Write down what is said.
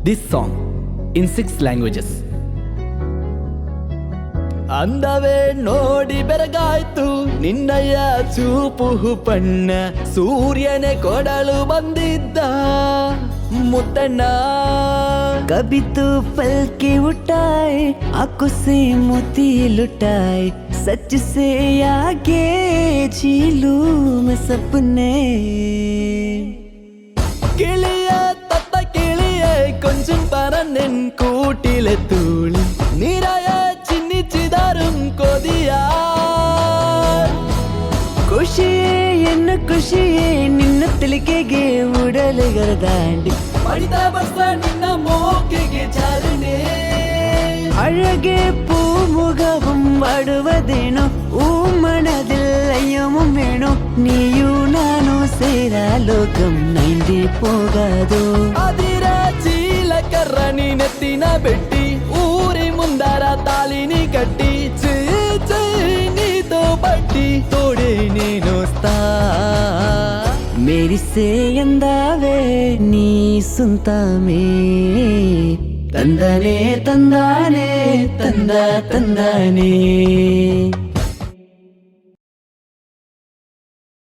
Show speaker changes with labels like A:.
A: this song in 6 languages. ಅಂದವೇ ನೋಡಿ ಬೆರಗಾಯ್ತು ನಿನ್ನಯ್ಯ ಚೂಪು ಪಣ್ಣ ಸೂರ್ಯನೇ ಕೊಡಲು ಬಂದಿದ್ದ ಮುತ್ತಣ್ಣ.
B: कभी तो पल के उठाए आंखों से मोती लुटाए सच से आगे झीलू मैं सपने.
A: கிளிய தத்த கிளிய கொஞ்சம் பரனின் கூட்டில தூளி நீராய சின்னி சிதாரும் கொதியா.
B: ಖುಷಿಯೇ ಎನ್ನ ಖುಷಿಯೇ ನಿನ್ನ ತಲೆಗೆ ಉಡಲೆಗರ ದಾಂಡಿ
A: ಮಡಿದ ಬಸ್ಸ ನಿನ್ನ ಮೋಕೆಗೆ ಚಾರಣೆ.
B: ಅழಗೆ പൂമുഖവും വാടുവതേനോ ഊമണതില്ലയ്യമും വേണോ നീയു ನಾನು ಸೇರ ಲೋಕಂ ನೈಂದಿ పోగాదో.
A: ಅದಿರ ಚೀಲ ಕರ್ರನಿ ನೆತ್ತಿನ ಬೆಟ್ಟಿ ಊರಿ ಮುಂದರ ತಾಲಿನಿ ಕಟ್ಟಿ ನೀತೋ ಬಟ್ಟಿ ತೋಡೆ ನೀನೋಸ್ತಾ.
B: ಮೇರಿ ಸೇ ಎಂದಾವೆ ನೀ ಸುಂತಾಮೇ ತಂದನೆ ತಂದಾನೆ ತಂದ ತಂದಾನೆ.